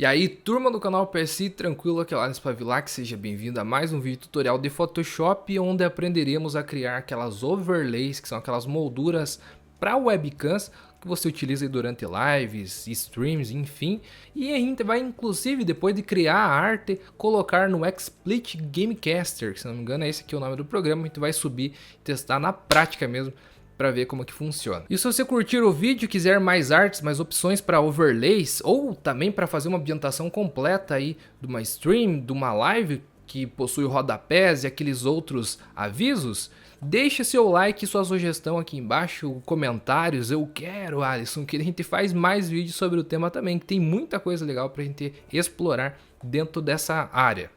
E aí, turma do canal PSI, tranquilo, aqui é o Alex Pavilac, seja bem-vindo a mais um vídeo tutorial de Photoshop, onde aprenderemos a criar aquelas overlays, que são aquelas molduras para webcams que você utiliza durante lives, streams, enfim. E a gente vai, inclusive, depois de criar a arte, colocar no XSplit Gamecaster, que se não me engano é esse aqui o nome do programa. A gente vai subir e testar na prática mesmo, para ver como que funciona. E se você curtir o vídeo, quiser mais artes, mais opções para overlays, ou também para fazer uma ambientação completa aí de uma stream, de uma live que possui rodapés e aqueles outros avisos, deixe seu like e sua sugestão aqui embaixo, comentários. Eu quero, Alisson, que a gente faz mais vídeos sobre o tema também, que tem muita coisa legal para a gente explorar dentro dessa área.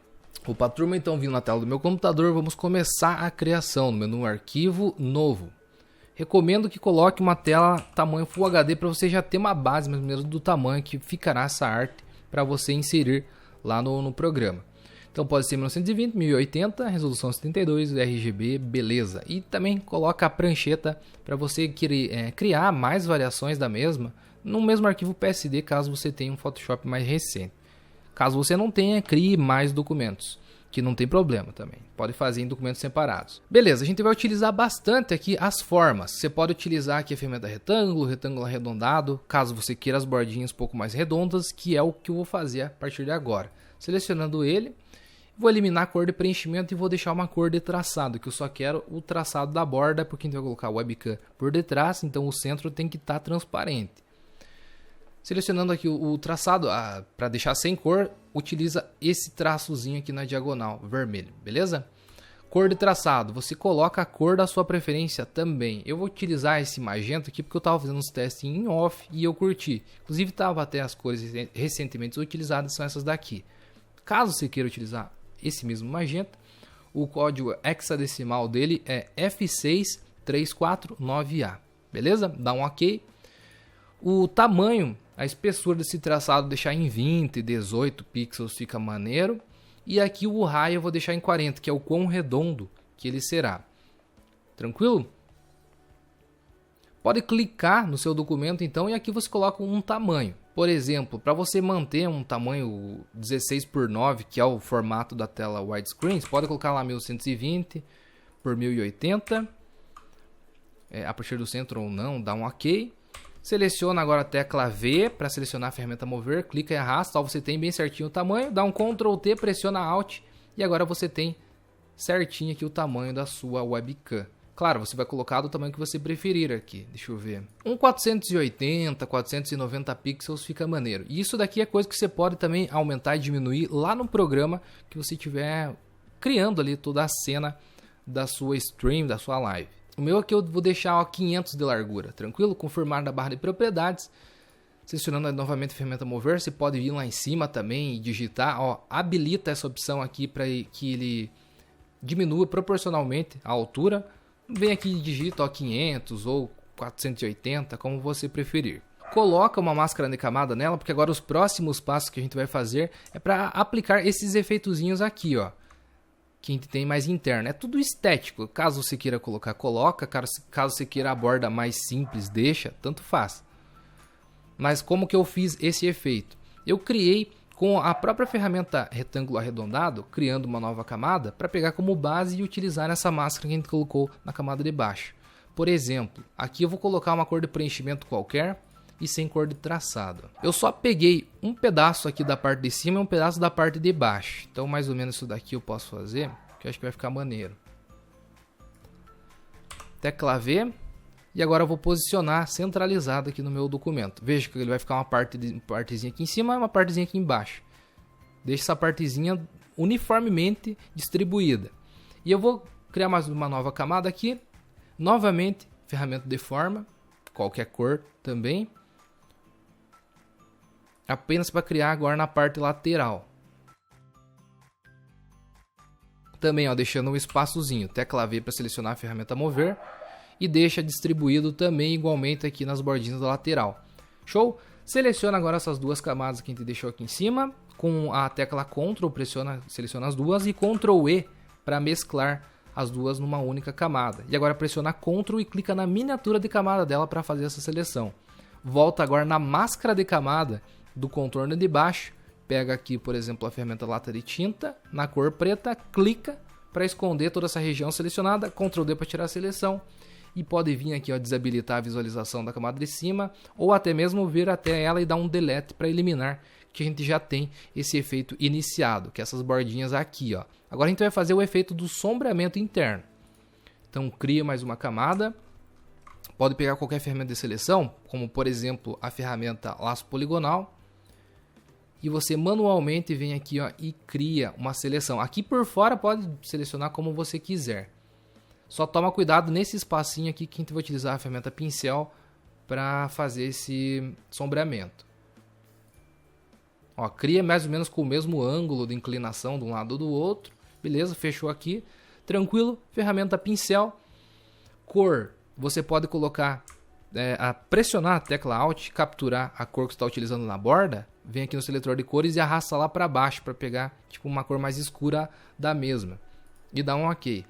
Opa, turma, então vindo na tela do meu computador, vamos começar a criação no menu Arquivo Novo. Recomendo que coloque uma tela tamanho Full HD para você já ter uma base mais ou menos do tamanho que ficará essa arte para você inserir lá no programa. Então pode ser 1920, 1080, resolução 72, RGB, beleza. E também coloca a prancheta para você criar mais variações da mesma no mesmo arquivo PSD, caso você tenha um Photoshop mais recente. Caso você não tenha, crie mais documentos, que não tem problema também, pode fazer em documentos separados. Beleza, a gente vai utilizar bastante aqui as formas. Você pode utilizar aqui a ferramenta retângulo, retângulo arredondado, caso você queira as bordinhas um pouco mais redondas, que é o que eu vou fazer a partir de agora. Selecionando ele, vou eliminar a cor de preenchimento e vou deixar uma cor de traçado, que eu só quero o traçado da borda, porque a gente vai colocar o webcam por detrás, então o centro tem que estar transparente. Selecionando aqui o traçado, para deixar sem cor, utiliza esse traçozinho aqui na diagonal, vermelho, beleza? Cor de traçado, você coloca a cor da sua preferência também. Eu vou utilizar esse magenta aqui porque eu estava fazendo uns testes em off e eu curti. Inclusive estava até as cores recentemente utilizadas, são essas daqui. Caso você queira utilizar esse mesmo magenta, o código hexadecimal dele é F6349A, beleza? Dá um OK. O tamanho, a espessura desse traçado deixar em 20, 18 pixels fica maneiro. E aqui o raio eu vou deixar em 40, que é o quão redondo que ele será. Tranquilo? Pode clicar no seu documento então e aqui você coloca um tamanho. Por exemplo, para você manter um tamanho 16:9, que é o formato da tela widescreen, você pode colocar lá 1120 por 1080. A partir do centro ou não, dá um OK. Seleciona agora a tecla V para selecionar a ferramenta mover, clica e arrasta, você tem bem certinho o tamanho, dá um Ctrl T, pressiona Alt e agora você tem certinho aqui o tamanho da sua webcam. Claro, você vai colocar do tamanho que você preferir aqui, deixa eu ver. 480, 490 pixels fica maneiro. E isso daqui é coisa que você pode também aumentar e diminuir lá no programa que você estiver criando ali toda a cena da sua stream, da sua live. O meu aqui eu vou deixar 500 de largura, tranquilo? Confirmar na barra de propriedades. Selecionando novamente a ferramenta mover, você pode vir lá em cima também e digitar, habilita essa opção aqui para que ele diminua proporcionalmente a altura. Vem aqui e digita 500 ou 480, como você preferir. Coloca uma máscara de camada nela, porque agora os próximos passos que a gente vai fazer é para aplicar esses efeitozinhos aqui, que a gente tem mais interno. É tudo estético. Caso você queira colocar, coloca. Caso você queira a borda mais simples, deixa. Tanto faz. Mas como que eu fiz esse efeito? Eu criei com a própria ferramenta retângulo arredondado, criando uma nova camada para pegar como base e utilizar essa máscara que a gente colocou na camada de baixo. Por exemplo, aqui eu vou colocar uma cor de preenchimento qualquer e sem cor de traçado. Eu só peguei um pedaço aqui da parte de cima e um pedaço da parte de baixo. Então mais ou menos isso daqui eu posso fazer, que eu acho que vai ficar maneiro. Tecla V. E agora eu vou posicionar centralizado aqui no meu documento. Veja que ele vai ficar uma partezinha aqui em cima e uma partezinha aqui embaixo. Deixa essa partezinha uniformemente distribuída. E eu vou criar mais uma nova camada aqui. Novamente, ferramenta de forma, qualquer cor também. Apenas para criar agora na parte lateral. Também deixando um espaçozinho, tecla V para selecionar a ferramenta mover. E deixa distribuído também igualmente aqui nas bordinhas da lateral. Show? Seleciona agora essas duas camadas que a gente deixou aqui em cima. Com a tecla Ctrl, seleciona as duas e Ctrl E para mesclar as duas numa única camada. E agora pressiona Ctrl e clica na miniatura de camada dela para fazer essa seleção. Volta agora na máscara de camada do contorno de baixo pega aqui, por exemplo, a ferramenta lata de tinta, na cor preta, clica para esconder toda essa região selecionada, Ctrl D para tirar a seleção, e pode vir aqui, ó, desabilitar a visualização da camada de cima, ou até mesmo vir até ela e dar um delete para eliminar, que a gente já tem esse efeito iniciado, que é essas bordinhas aqui, ó. Agora a gente vai fazer o efeito do sombreamento interno. Então cria mais uma camada, pode pegar qualquer ferramenta de seleção, como por exemplo a ferramenta laço poligonal, e você manualmente vem aqui, ó, e cria uma seleção. Aqui por fora pode selecionar como você quiser. Só toma cuidado nesse espacinho aqui que a gente vai utilizar a ferramenta pincel para fazer esse sombreamento. Ó, cria mais ou menos com o mesmo ângulo de inclinação de um lado ou do outro. Beleza, fechou aqui. Tranquilo, ferramenta pincel. Cor, você pode colocar, pressionar a tecla Alt, capturar a cor que você está utilizando na borda. Vem aqui no seletor de cores e arrasta lá para baixo para pegar tipo uma cor mais escura da mesma. E dá um OK.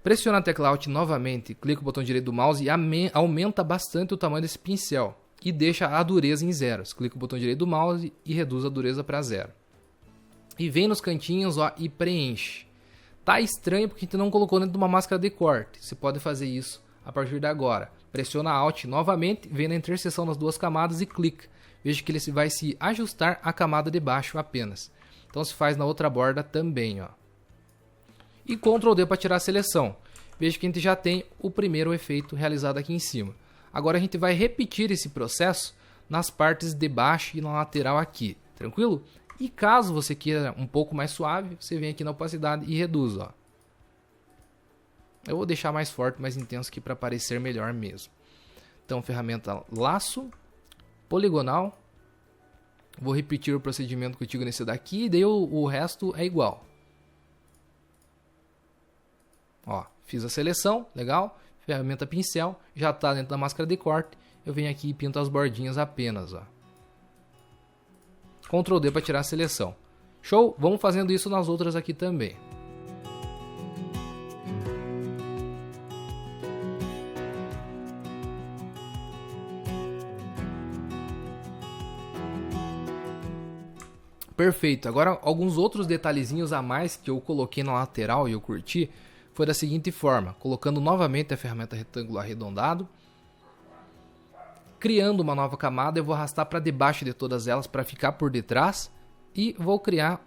Pressiona a tecla Alt novamente, clica o botão direito do mouse e aumenta bastante o tamanho desse pincel. E deixa a dureza em 0. Clica o botão direito do mouse e reduz a dureza para 0. E vem nos cantinhos, ó, e preenche. Tá estranho porque a gente não colocou dentro de uma máscara de corte. Você pode fazer isso a partir de agora. Pressiona Alt novamente, vem na interseção das duas camadas e clica. Veja que ele vai se ajustar à camada de baixo apenas. Então se faz na outra borda também, ó. E Ctrl D para tirar a seleção. Veja que a gente já tem o primeiro efeito realizado aqui em cima. Agora a gente vai repetir esse processo nas partes de baixo e na lateral aqui. Tranquilo? E caso você queira um pouco mais suave, você vem aqui na opacidade e reduz, ó. Eu vou deixar mais forte, mais intenso aqui para parecer melhor mesmo. Então, ferramenta laço, poligonal. Vou repetir o procedimento contigo nesse daqui e daí o resto é igual. Ó, fiz a seleção, legal. Ferramenta pincel, já está dentro da máscara de corte. Eu venho aqui e pinto as bordinhas apenas, ó. Ctrl D para tirar a seleção. Show? Vamos fazendo isso nas outras aqui também. Perfeito. Agora alguns outros detalhezinhos a mais que eu coloquei na lateral e eu curti foi da seguinte forma, colocando novamente a ferramenta retângulo arredondado, criando uma nova camada, eu vou arrastar para debaixo de todas elas para ficar por detrás e vou criar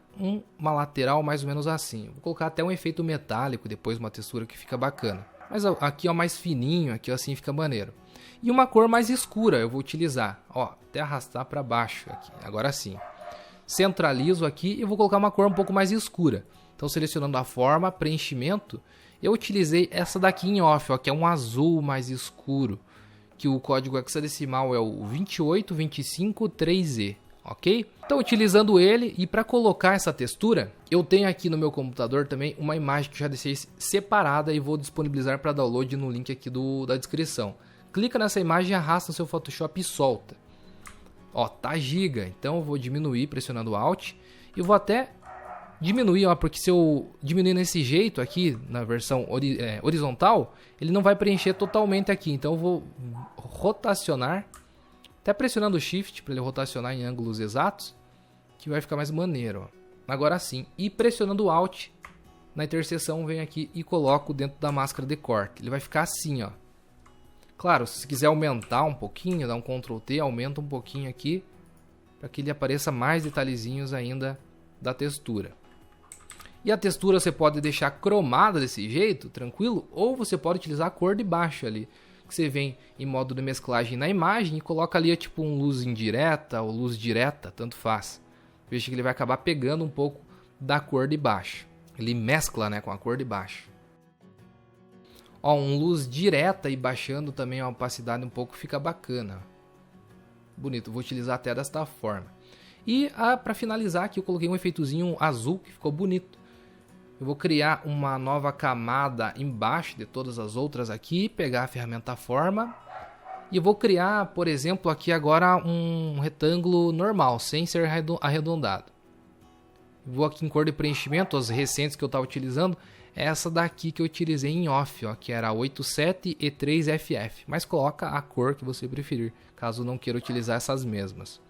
uma lateral mais ou menos assim. Vou colocar até um efeito metálico, depois uma textura que fica bacana. Mas aqui ó, mais fininho, aqui ó, assim fica maneiro. E uma cor mais escura eu vou utilizar, ó, até arrastar para baixo aqui, agora sim. Centralizo aqui e vou colocar uma cor um pouco mais escura. Então selecionando a forma, preenchimento, eu utilizei essa daqui em off, ó, que é um azul mais escuro, que o código hexadecimal é o 28253E, ok? Então utilizando ele, e para colocar essa textura, eu tenho aqui no meu computador também uma imagem que já deixei separada e vou disponibilizar para download no link aqui da descrição. Clica nessa imagem, arrasta no seu Photoshop e solta. Ó, tá giga, então eu vou diminuir pressionando Alt e vou até diminuir, ó, porque se eu diminuir nesse jeito aqui, na versão horizontal, ele não vai preencher totalmente aqui. Então eu vou rotacionar, até pressionando o Shift para ele rotacionar em ângulos exatos, que vai ficar mais maneiro, ó. Agora sim, e pressionando o Alt, na interseção venho aqui e coloco dentro da máscara de corte. Ele vai ficar assim, ó. Claro, se você quiser aumentar um pouquinho, dá um Ctrl T, aumenta um pouquinho aqui, para que ele apareça mais detalhezinhos ainda da textura. E a textura você pode deixar cromada desse jeito, tranquilo, ou você pode utilizar a cor de baixo ali, que você vem em modo de mesclagem na imagem e coloca ali tipo um luz indireta ou luz direta, tanto faz. Veja que ele vai acabar pegando um pouco da cor de baixo. Ele mescla, né, com a cor de baixo. Ó, um luz direta e baixando também a opacidade um pouco, fica bacana. Bonito, vou utilizar até desta forma. E para finalizar aqui eu coloquei um efeitozinho azul que ficou bonito. Eu vou criar uma nova camada embaixo de todas as outras aqui, pegar a ferramenta forma e eu vou criar, por exemplo, aqui agora um retângulo normal, sem ser arredondado. Vou aqui em cor de preenchimento, as recentes que eu estava utilizando, é essa daqui que eu utilizei em off, ó, que era 87E3FF, mas coloca a cor que você preferir, caso não queira utilizar essas mesmas.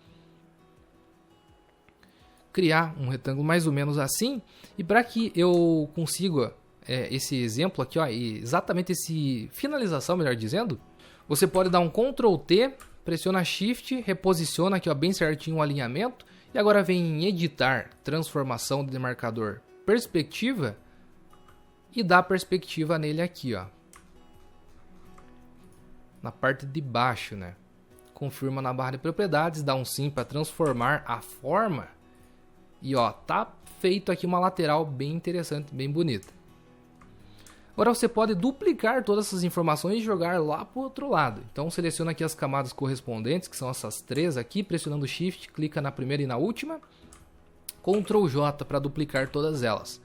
criar um retângulo mais ou menos assim. E para que eu consiga esse exemplo aqui, ó, exatamente esse finalização, melhor dizendo, você pode dar um Ctrl T, pressiona Shift, reposiciona aqui, ó, bem certinho o alinhamento. E agora vem em editar, transformação de demarcador, perspectiva. E dá perspectiva nele aqui, ó. Na parte de baixo, né? Confirma na barra de propriedades, dá um sim para transformar a forma. E ó, tá feito aqui uma lateral bem interessante, bem bonita. Agora você pode duplicar todas essas informações e jogar lá para o outro lado. Então seleciona aqui as camadas correspondentes, que são essas três aqui, pressionando Shift, clica na primeira e na última. Ctrl J para duplicar todas elas.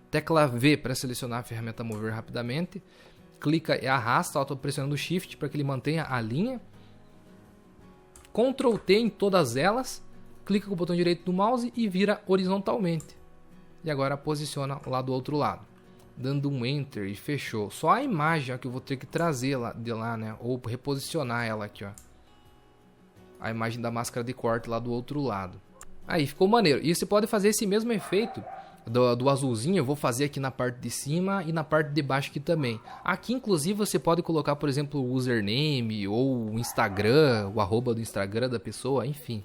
Tecla V para selecionar a ferramenta mover rapidamente. Clica e arrasta, estou pressionando Shift para que ele mantenha a linha. Ctrl T em todas elas. Clica com o botão direito do mouse e vira horizontalmente. E agora posiciona lá do outro lado. Dando um Enter e fechou. Só a imagem ó, que eu vou ter que trazer de lá, né? Ou reposicionar ela aqui, ó. A imagem da máscara de corte lá do outro lado. Aí, ficou maneiro. E você pode fazer esse mesmo efeito do azulzinho. Eu vou fazer aqui na parte de cima e na parte de baixo aqui também. Aqui, inclusive, você pode colocar, por exemplo, o username ou o Instagram, o arroba do Instagram da pessoa, enfim.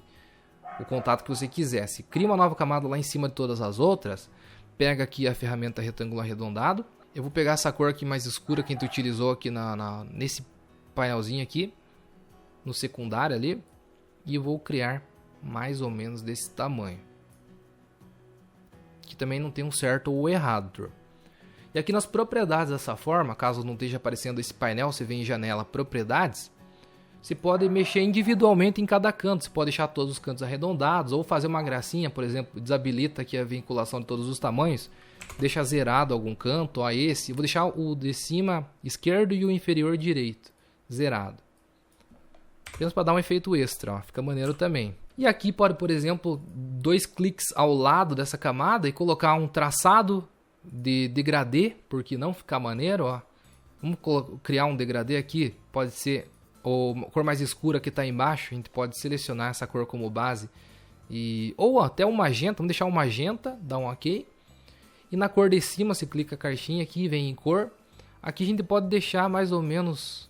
O contato que você quisesse. Cria uma nova camada lá em cima de todas as outras. Pega aqui a ferramenta retângulo arredondado. Eu vou pegar essa cor aqui mais escura que a gente utilizou aqui nesse painelzinho aqui. No secundário ali. E eu vou criar mais ou menos desse tamanho. Que também não tem um certo ou errado, turma. E aqui nas propriedades dessa forma, caso não esteja aparecendo esse painel, você vem em janela propriedades. Você pode mexer individualmente em cada canto. Você pode deixar todos os cantos arredondados ou fazer uma gracinha, por exemplo, desabilita aqui a vinculação de todos os tamanhos. Deixa zerado algum canto, ó, esse. Vou deixar o de cima esquerdo e o inferior direito zerado. Apenas para dar um efeito extra, ó, fica maneiro também. E aqui pode, por exemplo, 2 cliques ao lado dessa camada e colocar um traçado de degradê, porque não ficar maneiro, ó. Vamos criar um degradê aqui, pode ser a cor mais escura que está embaixo, a gente pode selecionar essa cor como base. Ou até um magenta, vamos deixar um magenta, dá um OK. E na cor de cima, você clica a caixinha aqui, vem em cor. Aqui a gente pode deixar mais ou menos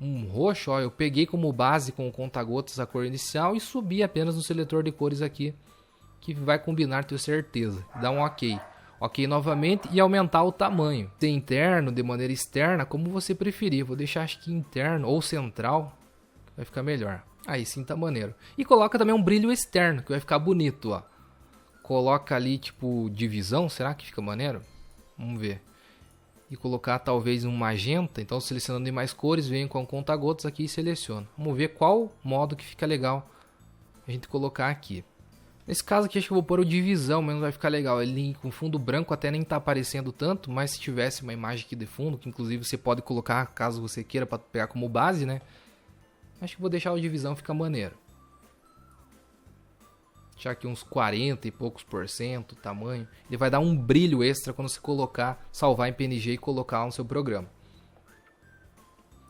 um roxo, ó. Eu peguei como base com o conta-gotas a cor inicial e subi apenas no seletor de cores aqui, que vai combinar, tenho certeza. Dá um OK. OK novamente e aumentar o tamanho. De interno, de maneira externa, como você preferir. Vou deixar acho que interno ou central, vai ficar melhor. Aí sim tá maneiro. E coloca também um brilho externo, que vai ficar bonito, ó. Coloca ali tipo divisão, será que fica maneiro? Vamos ver. E colocar talvez um magenta, então selecionando em mais cores, venho com conta-gotas aqui e seleciono. Vamos ver qual modo que fica legal a gente colocar aqui. Nesse caso aqui acho que eu vou pôr o divisão, mas não vai ficar legal. Ele com fundo branco até nem está aparecendo tanto, mas se tivesse uma imagem aqui de fundo, que inclusive você pode colocar caso você queira para pegar como base, né? Acho que vou deixar o divisão, fica maneiro. Deixar aqui uns 40 e poucos % tamanho. Ele vai dar um brilho extra quando você colocar, salvar em PNG e colocar no seu programa.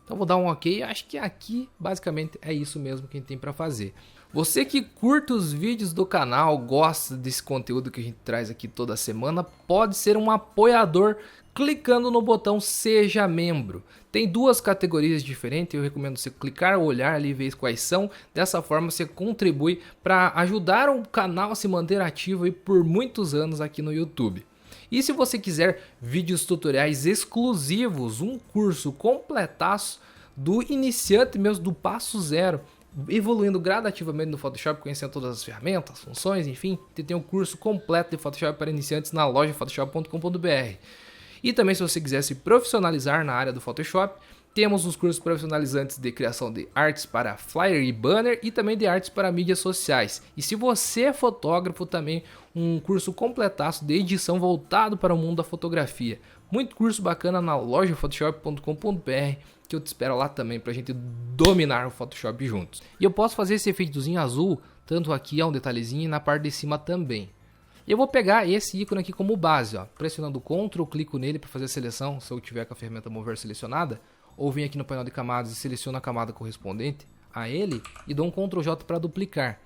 Então vou dar um OK, acho que aqui basicamente é isso mesmo que a gente tem para fazer. Você que curte os vídeos do canal, gosta desse conteúdo que a gente traz aqui toda semana, pode ser um apoiador clicando no botão Seja Membro. Tem 2 categorias diferentes, eu recomendo você clicar, olhar ali e ver quais são. Dessa forma você contribui para ajudar o canal a se manter ativo aí por muitos anos aqui no YouTube. E se você quiser vídeos tutoriais exclusivos, um curso completaço do iniciante mesmo, do passo zero, evoluindo gradativamente no Photoshop, conhecendo todas as ferramentas, funções, enfim, tem um curso completo de Photoshop para iniciantes na loja photoshop.com.br. E também se você quiser se profissionalizar na área do Photoshop, temos os cursos profissionalizantes de criação de artes para flyer e banner e também de artes para mídias sociais. E se você é fotógrafo, também um curso completaço de edição voltado para o mundo da fotografia. Muito curso bacana na loja photoshop.com.br, que eu te espero lá também para a gente dominar o Photoshop juntos. E eu posso fazer esse efeitozinho azul, tanto aqui, ó, um detalhezinho, e na parte de cima também. Eu vou pegar esse ícone aqui como base, ó, pressionando Ctrl, clico nele para fazer a seleção, se eu tiver com a ferramenta mover selecionada, ou venho aqui no painel de camadas e seleciono a camada correspondente a ele e dou um Ctrl J para duplicar.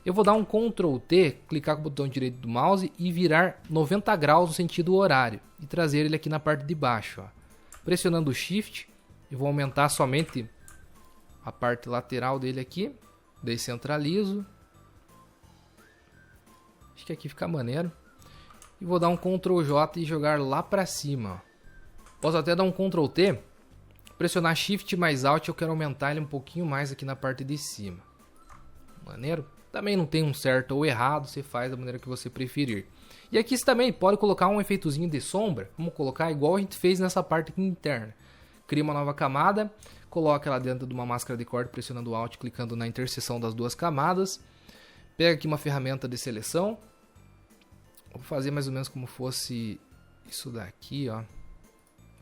Eu vou dar um Ctrl T, clicar com o botão direito do mouse e virar 90 graus no sentido horário. E trazer ele aqui na parte de baixo. Ó. Pressionando o Shift, eu vou aumentar somente a parte lateral dele aqui. Descentralizo. Acho que aqui fica maneiro. E vou dar um Ctrl J e jogar lá pra cima. Ó. Posso até dar um Ctrl T. Pressionar Shift mais Alt, eu quero aumentar ele um pouquinho mais aqui na parte de cima. Maneiro? Também não tem um certo ou errado, você faz da maneira que você preferir. E aqui você também pode colocar um efeitozinho de sombra. Vamos colocar igual a gente fez nessa parte aqui interna. Cria uma nova camada, coloca ela dentro de uma máscara de corte, pressionando Alt, clicando na interseção das duas camadas. Pega aqui uma ferramenta de seleção. Vou fazer mais ou menos como fosse isso daqui, ó.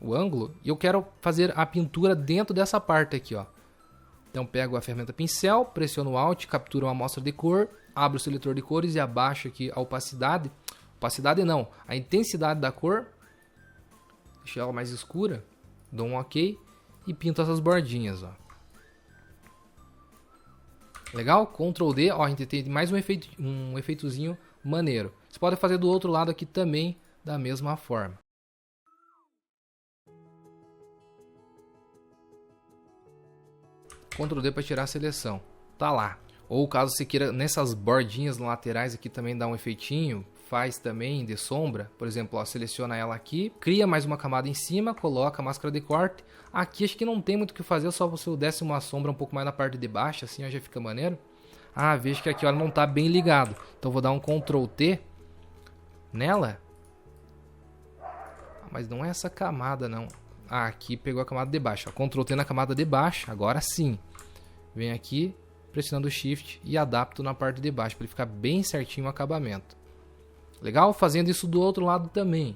O ângulo. E eu quero fazer a pintura dentro dessa parte aqui, ó. Então pego a ferramenta pincel, pressiono o Alt, capturo uma amostra de cor, abro o seletor de cores e abaixo aqui a opacidade. Opacidade não, a intensidade da cor. Deixo ela mais escura, dou um OK e pinto essas bordinhas, ó. Legal? Ctrl D, ó, a gente tem mais um efeitozinho maneiro. Você pode fazer do outro lado aqui também da mesma forma. Ctrl D para tirar a seleção. Tá lá. Ou caso você queira nessas bordinhas laterais aqui também dar um efeitinho, faz também de sombra. Por exemplo, ó, seleciona ela aqui, cria mais uma camada em cima, coloca a máscara de corte. Aqui acho que não tem muito o que fazer, só você desce uma sombra um pouco mais na parte de baixo, assim ó, já fica maneiro. Ah, vejo que aqui ó, não tá bem ligado. Então vou dar um Ctrl T nela. Mas não é essa camada não. Ah, aqui pegou a camada de baixo. Ó. Ctrl T na camada de baixo. Agora sim. Venho aqui, pressionando o Shift e adapto na parte de baixo para ele ficar bem certinho o acabamento. Legal? Fazendo isso do outro lado também.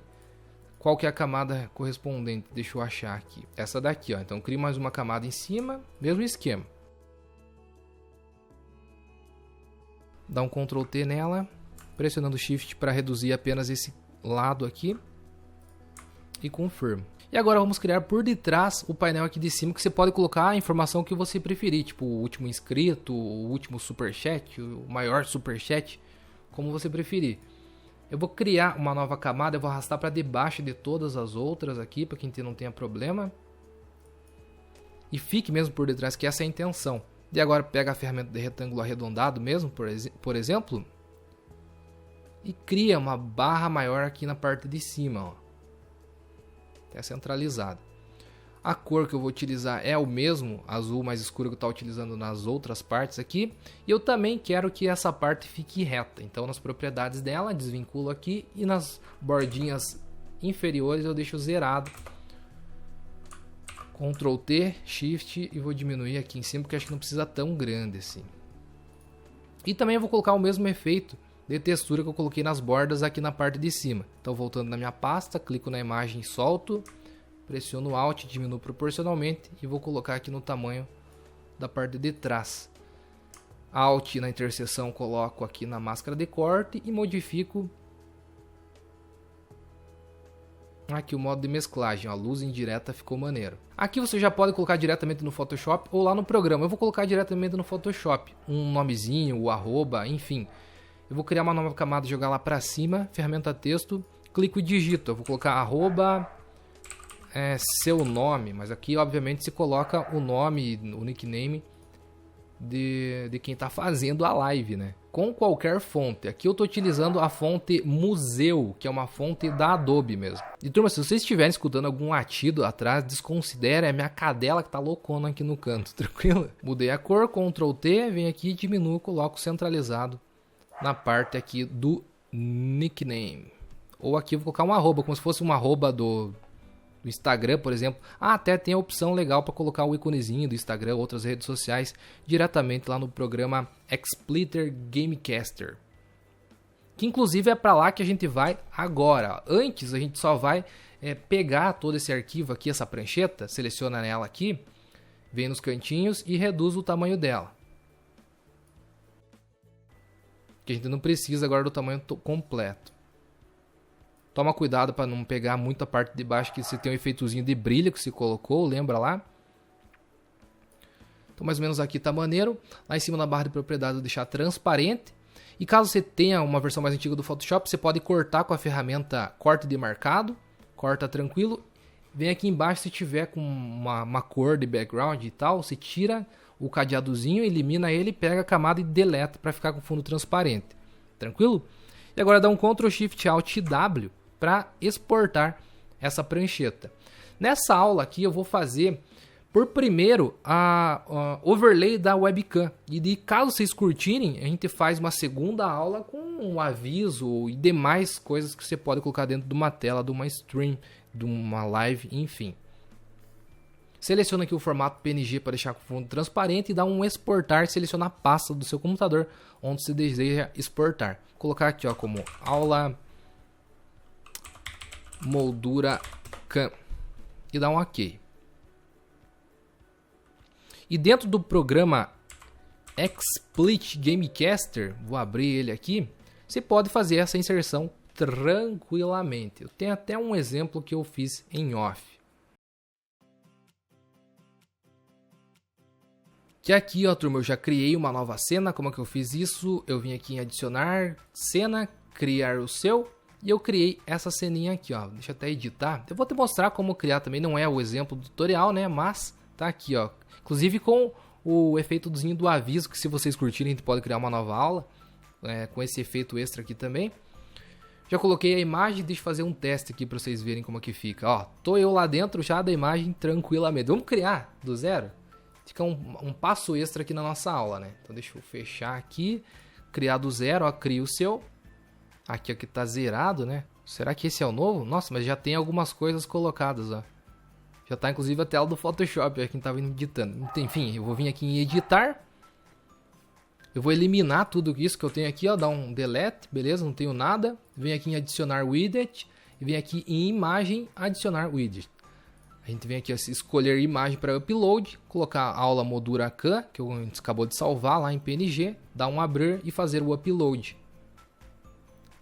Qual que é a camada correspondente? Deixa eu achar aqui. Essa daqui, ó. Então crio mais uma camada em cima. Mesmo esquema. Dá um Ctrl T nela. Pressionando o Shift para reduzir apenas esse lado aqui. E confirmo. E agora vamos criar por detrás o painel aqui de cima, que você pode colocar a informação que você preferir, tipo o último inscrito, o último superchat, o maior superchat, como você preferir. Eu vou criar uma nova camada, eu vou arrastar para debaixo de todas as outras aqui, para que não tenha problema. E fique mesmo por detrás, que essa é a intenção. E agora pega a ferramenta de retângulo arredondado mesmo, por exemplo, e cria uma barra maior aqui na parte de cima, ó. Até centralizado. A cor que eu vou utilizar é o mesmo azul mais escuro que eu estou utilizando nas outras partes aqui. E eu também quero que essa parte fique reta. Então nas propriedades dela, desvinculo aqui. E nas bordinhas inferiores eu deixo zerado. Ctrl T, Shift e vou diminuir aqui em cima, porque acho que não precisa tão grande assim. E também eu vou colocar o mesmo efeito de textura que eu coloquei nas bordas aqui na parte de cima. Então voltando na minha pasta, clico na imagem e solto, pressiono Alt, diminuo proporcionalmente e vou colocar aqui no tamanho da parte de trás. Alt na interseção coloco aqui na máscara de corte e modifico aqui o modo de mesclagem, a luz indireta ficou maneiro. Aqui você já pode colocar diretamente no Photoshop ou lá no programa. Eu vou colocar diretamente no Photoshop, um nomezinho, o arroba, enfim. Eu vou criar uma nova camada, jogar lá pra cima, ferramenta texto, clico e digito. Eu vou colocar arroba seu nome, mas aqui obviamente se coloca o nome, o nickname de quem está fazendo a live, né? Com qualquer fonte. Aqui eu estou utilizando a fonte Museu, que é uma fonte da Adobe mesmo. E turma, se vocês estiverem escutando algum latido atrás, desconsidere, é minha cadela que tá loucona aqui no canto, tranquilo? Mudei a cor, Ctrl T, venho aqui, diminuo, coloco centralizado na parte aqui do nickname. Ou aqui eu vou colocar um arroba, como se fosse um arroba do Instagram, por exemplo. Até tem a opção legal para colocar o íconezinho do Instagram, outras redes sociais, diretamente lá no programa XSplitter Gamecaster. Que inclusive é para lá que a gente vai agora. Antes a gente só vai pegar todo esse arquivo aqui, essa prancheta, seleciona ela aqui, vem nos cantinhos e reduz o tamanho dela. Que a gente não precisa agora do tamanho completo. Toma cuidado para não pegar muito a parte de baixo, que você tem um efeitozinho de brilho que se colocou, lembra lá? Então mais ou menos aqui tá maneiro. Lá em cima na barra de propriedade eu vou deixar transparente. E caso você tenha uma versão mais antiga do Photoshop, você pode cortar com a ferramenta corte demarcado, corta tranquilo. Vem aqui embaixo, se tiver com uma cor de background e tal, você tira o cadeadozinho, elimina ele, pega a camada e deleta para ficar com fundo transparente. Tranquilo? E agora dá um Ctrl Shift Alt W para exportar essa prancheta. Nessa aula aqui eu vou fazer por primeiro a overlay da webcam. E caso vocês curtirem, a gente faz uma segunda aula com um aviso e demais coisas que você pode colocar dentro de uma tela, de uma stream, de uma live, enfim. Seleciona aqui o formato PNG para deixar com fundo transparente e dá um exportar, seleciona a pasta do seu computador onde você deseja exportar. Vou colocar aqui como aula moldura cam e dá um OK. E dentro do programa XSplit Gamecaster, vou abrir ele aqui, você pode fazer essa inserção tranquilamente. Eu tenho até um exemplo que eu fiz em off. Que aqui, ó, turma, eu já criei uma nova cena. Como é que eu fiz isso? Eu vim aqui em adicionar cena, criar o seu, e eu criei essa ceninha aqui, ó. Deixa eu até editar. Eu vou te mostrar como criar também, não é o exemplo do tutorial, né? Mas tá aqui, ó. Inclusive com o efeitozinho do aviso, que se vocês curtirem, a gente pode criar uma nova aula com esse efeito extra aqui também. Já coloquei a imagem, deixa eu fazer um teste aqui para vocês verem como é que fica. Ó, tô eu lá dentro já da imagem tranquilamente. Vamos criar do zero? Fica um passo extra aqui na nossa aula, né? Então deixa eu fechar aqui, criar do zero, ó, cria o seu. Aqui tá zerado, né? Será que esse é o novo? Nossa, mas já tem algumas coisas colocadas, ó. Já tá inclusive a tela do Photoshop, quem tava editando. Enfim, eu vou vir aqui em editar. Eu vou eliminar tudo isso que eu tenho aqui, ó, dar um delete, beleza? Não tenho nada. Vem aqui em adicionar widget e vem aqui em imagem adicionar widget. A gente vem aqui, ó, escolher imagem para upload, colocar a aula moldura cam, que a gente acabou de salvar lá em PNG, dar um abrir e fazer o upload.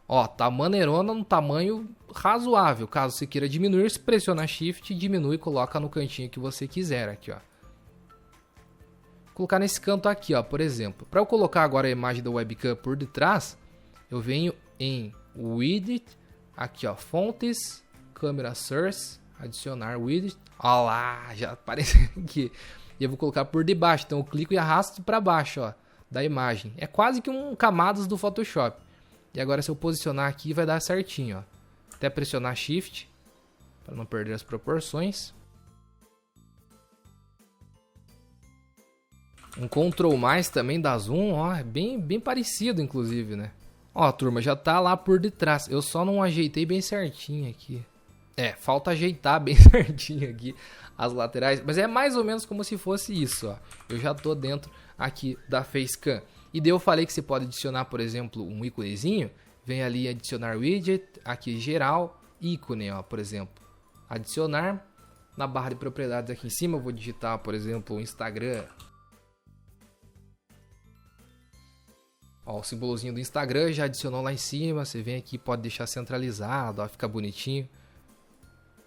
Ó, tá maneirona no tamanho razoável. Caso você queira diminuir, se pressiona Shift, diminui e coloca no cantinho que você quiser aqui, ó. Vou colocar nesse canto aqui, ó, por exemplo. Para eu colocar agora a imagem da webcam por detrás, eu venho em Widget, aqui, ó, fontes, câmera source, adicionar widget. Ó lá, já apareceu aqui. E eu vou colocar por debaixo, então eu clico e arrasto para baixo, ó, da imagem. É quase que um camadas do Photoshop. E agora se eu posicionar aqui vai dar certinho, ó. Até pressionar Shift para não perder as proporções. Um Ctrl mais também dá zoom, ó, é bem parecido inclusive, né? Ó, turma, já tá lá por detrás. Eu só não ajeitei bem certinho aqui. Falta ajeitar bem certinho aqui as laterais, mas é mais ou menos como se fosse isso, ó. Eu já tô dentro aqui da Facecam. E daí eu falei que você pode adicionar, por exemplo, um íconezinho. Vem ali adicionar widget, aqui geral, ícone, ó, por exemplo. Adicionar. Na barra de propriedades aqui em cima eu vou digitar, por exemplo, o Instagram. Ó, o símbolozinho do Instagram já adicionou lá em cima. Você vem aqui, pode deixar centralizado, ó, fica bonitinho.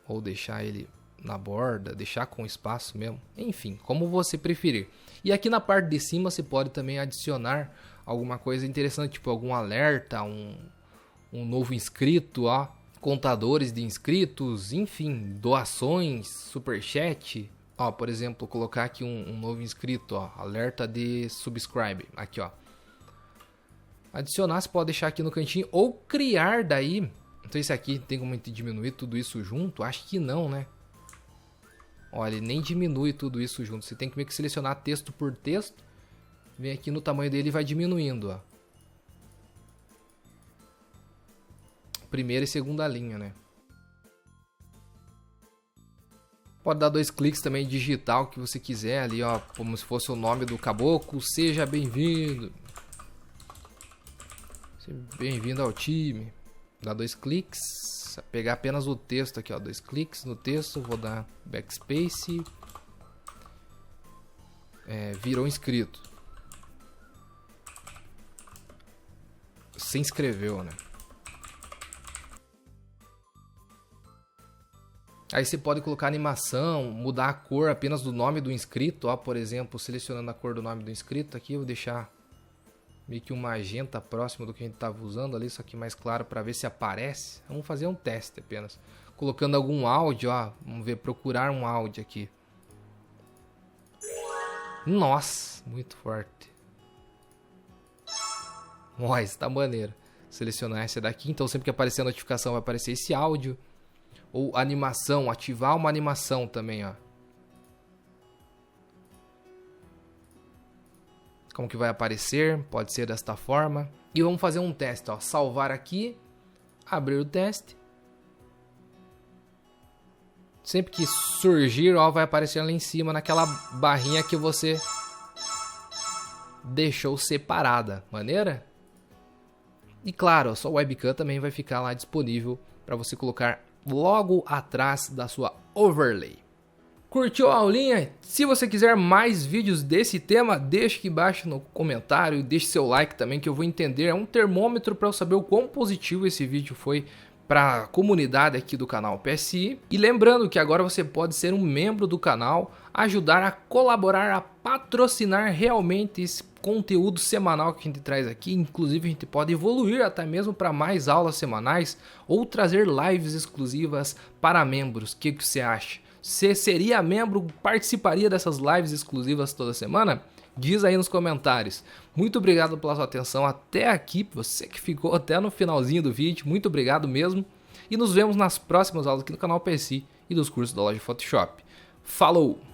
Ou deixar ele na borda, deixar com espaço mesmo. Enfim, como você preferir. E aqui na parte de cima você pode também adicionar alguma coisa interessante, tipo algum alerta, um novo inscrito, ó, contadores de inscritos, enfim, doações, superchat. Ó, por exemplo, colocar aqui um novo inscrito, ó, alerta de subscribe, aqui, ó. Adicionar, você pode deixar aqui no cantinho ou criar daí. Não sei se aqui tem como diminuir tudo isso junto, acho que não, né? Olha, ele nem diminui tudo isso junto. Você tem que meio que selecionar texto por texto. Vem aqui no tamanho dele e vai diminuindo, ó. Primeira e segunda linha, né? Pode dar 2 cliques também, digitar o que você quiser ali, ó. Como se fosse o nome do caboclo. Seja bem-vindo. Seja bem-vindo ao time. Dá 2 cliques. Pegar apenas o texto aqui, ó, 2 cliques no texto, vou dar backspace, virou inscrito, se inscreveu, né? Aí você pode colocar animação, mudar a cor apenas do nome do inscrito, ó, por exemplo, selecionando a cor do nome do inscrito aqui, eu vou deixar meio que um magenta próximo do que a gente estava usando ali, só que mais claro para ver se aparece. Vamos fazer um teste apenas. Colocando algum áudio, ó, vamos ver, procurar um áudio aqui. Nossa, muito forte. Nossa, tá maneiro. Selecionar essa daqui, então sempre que aparecer a notificação vai aparecer esse áudio. Ou animação, ativar uma animação também, ó. Como que vai aparecer, pode ser desta forma. E vamos fazer um teste, ó. Salvar aqui, abrir o teste. Sempre que surgir, ó, vai aparecer lá em cima naquela barrinha que você deixou separada. Maneira? E claro, a sua webcam também vai ficar lá disponível para você colocar logo atrás da sua overlay. Curtiu a aulinha? Se você quiser mais vídeos desse tema, deixe aqui embaixo no comentário e deixe seu like também, que eu vou entender. É um termômetro para eu saber o quão positivo esse vídeo foi para a comunidade aqui do canal PSI. E lembrando que agora você pode ser um membro do canal, ajudar a colaborar, a patrocinar realmente esse conteúdo semanal que a gente traz aqui. Inclusive a gente pode evoluir até mesmo para mais aulas semanais ou trazer lives exclusivas para membros. O que você acha? Você seria membro, participaria dessas lives exclusivas toda semana? Diz aí nos comentários. Muito obrigado pela sua atenção até aqui, você que ficou até no finalzinho do vídeo, muito obrigado mesmo. E nos vemos nas próximas aulas aqui no canal PSI e dos cursos da loja Photoshop. Falou!